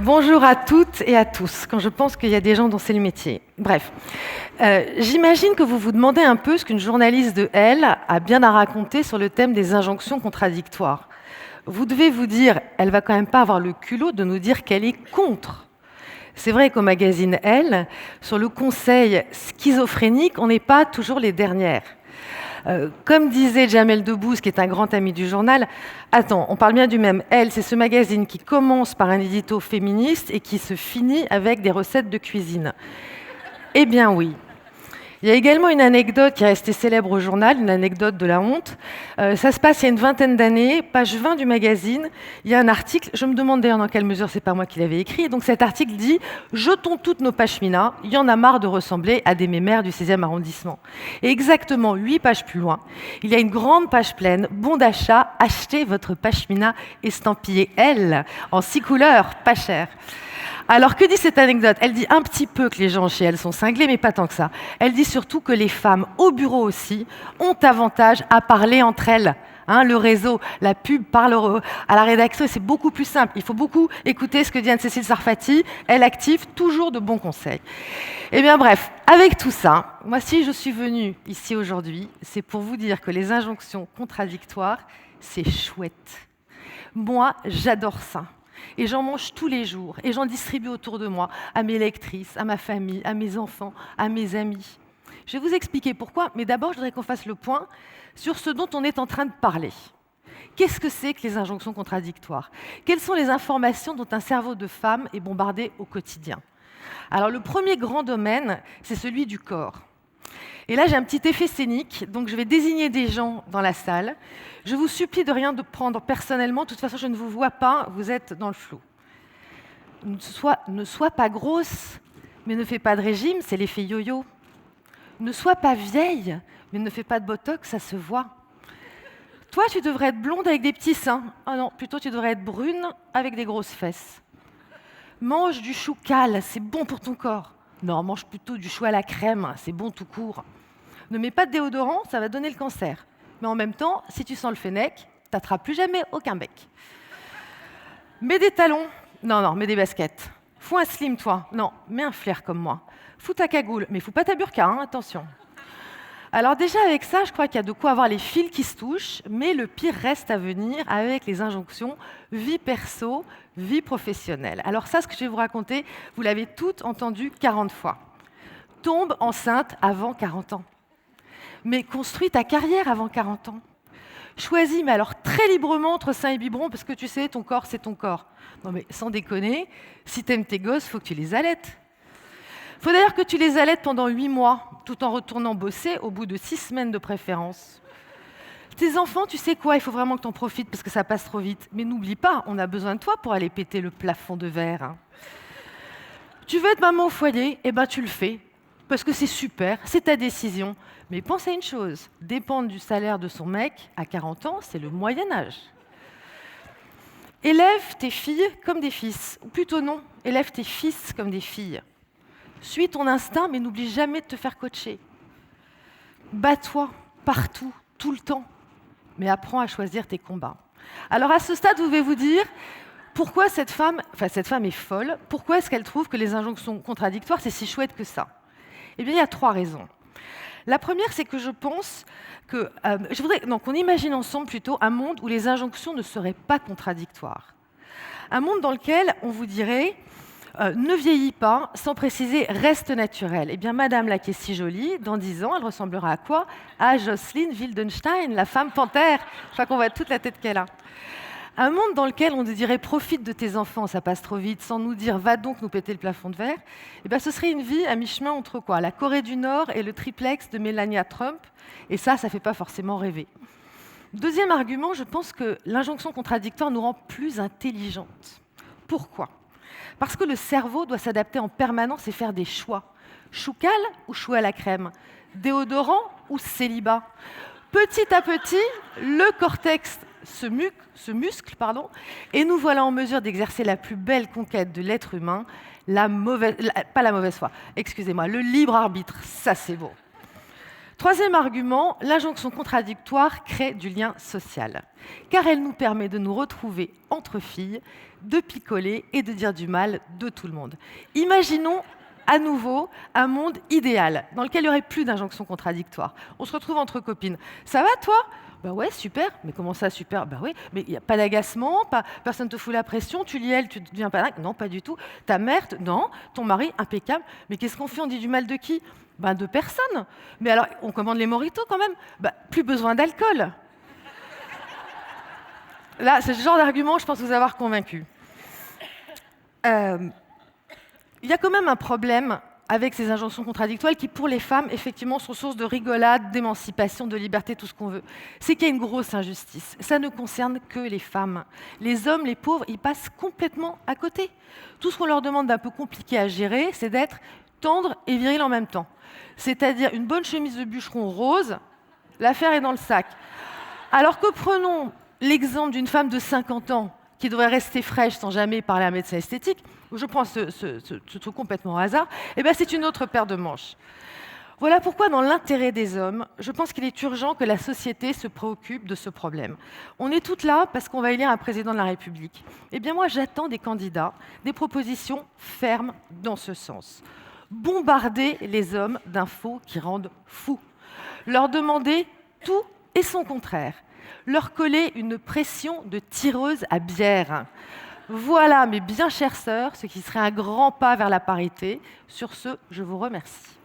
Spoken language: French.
Bonjour à toutes et à tous, quand je pense qu'il y a des gens dont c'est le métier. Bref, j'imagine que vous vous demandez un peu ce qu'une journaliste de Elle a bien à raconter sur le thème des injonctions contradictoires. Vous devez vous dire, elle va quand même pas avoir le culot de nous dire qu'elle est contre. C'est vrai qu'au magazine Elle, sur le conseil schizophrénique, on n'est pas toujours les dernières. Comme disait Jamel Debbouze, qui est un grand ami du journal, attends, on parle bien du même. Elle, c'est ce magazine qui commence par un édito féministe et qui se finit avec des recettes de cuisine. Eh bien oui. Il y a également une anecdote qui est restée célèbre au journal, une anecdote de la honte. Ça se passe il y a une vingtaine d'années, page 20 du magazine. Il y a un article, je me demande d'ailleurs dans quelle mesure c'est pas moi qui l'avais écrit. Donc cet article dit « Jetons toutes nos pashminas, il y en a marre de ressembler à des mémères du 16e arrondissement ». Et exactement 8 pages plus loin, il y a une grande page pleine, bon d'achat, achetez votre pashmina estampillée Elle, en 6 couleurs, pas cher. Alors, que dit cette anecdote? Elle dit un petit peu que les gens chez Elle sont cinglés, mais pas tant que ça. Elle dit surtout que les femmes, au bureau aussi, ont avantage à parler entre elles. Hein, le réseau, la pub parle à la rédaction, et c'est beaucoup plus simple. Il faut beaucoup écouter ce que dit Anne-Cécile Sarfati. Elle active toujours de bons conseils. Eh bien bref, avec tout ça, moi si je suis venue ici aujourd'hui, c'est pour vous dire que les injonctions contradictoires, c'est chouette. Moi, j'adore ça. Et j'en mange tous les jours, et j'en distribue autour de moi, à mes lectrices, à ma famille, à mes enfants, à mes amis. Je vais vous expliquer pourquoi, mais d'abord, je voudrais qu'on fasse le point sur ce dont on est en train de parler. Qu'est-ce que c'est que les injonctions contradictoires? Quelles sont les informations dont un cerveau de femme est bombardé au quotidien? Alors, le premier grand domaine, c'est celui du corps. Et là, j'ai un petit effet scénique, donc je vais désigner des gens dans la salle. Je vous supplie de rien de prendre personnellement, de toute façon, je ne vous vois pas, vous êtes dans le flou. Ne sois pas grosse, mais ne fais pas de régime, c'est l'effet yo-yo. Ne sois pas vieille, mais ne fais pas de botox, ça se voit. Toi, tu devrais être blonde avec des petits seins. Ah non, plutôt tu devrais être brune avec des grosses fesses. Mange du chou cal, c'est bon pour ton corps. Non, mange plutôt du chou à la crème, c'est bon tout court. Ne mets pas de déodorant, ça va donner le cancer. Mais en même temps, si tu sens le fennec, t'attrapes plus jamais aucun bec. Mets des talons. Non, mets des baskets. Fous un slim, toi. Non, mets un flair comme moi. Fous ta cagoule, mais fous pas ta burqa, hein, attention. Alors déjà, avec ça, je crois qu'il y a de quoi avoir les fils qui se touchent, mais le pire reste à venir avec les injonctions vie perso, vie professionnelle. Alors ça, ce que je vais vous raconter, vous l'avez toutes entendu 40 fois. Tombe enceinte avant 40 ans. Mais construis ta carrière avant 40 ans. Choisis, mais alors très librement entre sein et biberon, parce que tu sais, ton corps, c'est ton corps. Non mais sans déconner, si t'aimes tes gosses, faut que tu les allaites. Faut d'ailleurs que tu les allaites pendant 8 mois, tout en retournant bosser au bout de 6 semaines de préférence. Tes enfants, tu sais quoi, il faut vraiment que t'en profites parce que ça passe trop vite. Mais n'oublie pas, on a besoin de toi pour aller péter le plafond de verre. Hein. Tu veux être maman au foyer? Eh ben tu le fais. Parce que c'est super, c'est ta décision. Mais pense à une chose, dépendre du salaire de son mec à 40 ans, c'est le Moyen-Âge. Élève tes filles comme des fils. Ou plutôt non, élève tes fils comme des filles. Suis ton instinct, mais n'oublie jamais de te faire coacher. Bats-toi, partout, tout le temps. Mais apprends à choisir tes combats. Alors à ce stade, vous devez vous dire, pourquoi cette femme est folle? Pourquoi est-ce qu'elle trouve que les injonctions contradictoires, c'est si chouette que ça? Eh bien, il y a 3 raisons. La première, c'est que je pense que... je voudrais qu'on imagine ensemble plutôt un monde où les injonctions ne seraient pas contradictoires. Un monde dans lequel on vous dirait ne vieillis pas, sans préciser reste naturel. Eh bien, madame là qui est si jolie, dans 10 ans, elle ressemblera à quoi? À Jocelyne Wildenstein, la femme panthère. Je crois qu'on voit toute la tête qu'elle a. Un monde dans lequel on nous dirait profite de tes enfants, ça passe trop vite, sans nous dire va donc nous péter le plafond de verre, eh bien, ce serait une vie à mi-chemin entre quoi? La Corée du Nord et le triplex de Melania Trump, et ça ne fait pas forcément rêver. Deuxième argument, je pense que l'injonction contradictoire nous rend plus intelligentes. Pourquoi? Parce que le cerveau doit s'adapter en permanence et faire des choix. Choucal ou chou à la crème? Déodorant ou célibat? Petit à petit, le cortex se muscle, et nous voilà en mesure d'exercer la plus belle conquête de l'être humain, le libre arbitre, ça c'est beau. Troisième argument, l'injonction contradictoire crée du lien social, car elle nous permet de nous retrouver entre filles, de picoler et de dire du mal de tout le monde. Imaginons à nouveau un monde idéal, dans lequel il n'y aurait plus d'injonctions contradictoires. On se retrouve entre copines. Ça va, toi? Bah ouais, super. Mais comment ça, super? Bah oui, mais il n'y a pas d'agacement, personne ne te fout la pression, tu lis elle, tu ne deviens pas dingue. Non, pas du tout. Ta mère, non. Ton mari, impeccable. Mais qu'est-ce qu'on fait? On dit du mal de qui? Ben de personne. Mais alors, on commande les mojitos quand même. Bah, plus besoin d'alcool. Là, c'est ce genre d'argument, je pense vous avoir convaincu. Il y a quand même un problème avec ces injonctions contradictoires qui, pour les femmes, effectivement, sont source de rigolade, d'émancipation, de liberté, tout ce qu'on veut. C'est qu'il y a une grosse injustice. Ça ne concerne que les femmes. Les hommes, les pauvres, ils passent complètement à côté. Tout ce qu'on leur demande d'un peu compliqué à gérer, c'est d'être tendre et viril en même temps. C'est-à-dire une bonne chemise de bûcheron rose, l'affaire est dans le sac. Alors que prenons l'exemple d'une femme de 50 ans qui devrait rester fraîche sans jamais parler à un médecin esthétique, je prends ce truc complètement au hasard, et bien c'est une autre paire de manches. Voilà pourquoi, dans l'intérêt des hommes, je pense qu'il est urgent que la société se préoccupe de ce problème. On est toutes là parce qu'on va élire un président de la République. Eh bien moi, j'attends des candidats des propositions fermes dans ce sens. Bombarder les hommes d'infos qui rendent fous. Leur demander tout et son contraire. Leur coller une pression de tireuse à bière. Voilà, mes bien chères sœurs, ce qui serait un grand pas vers la parité. Sur ce, je vous remercie.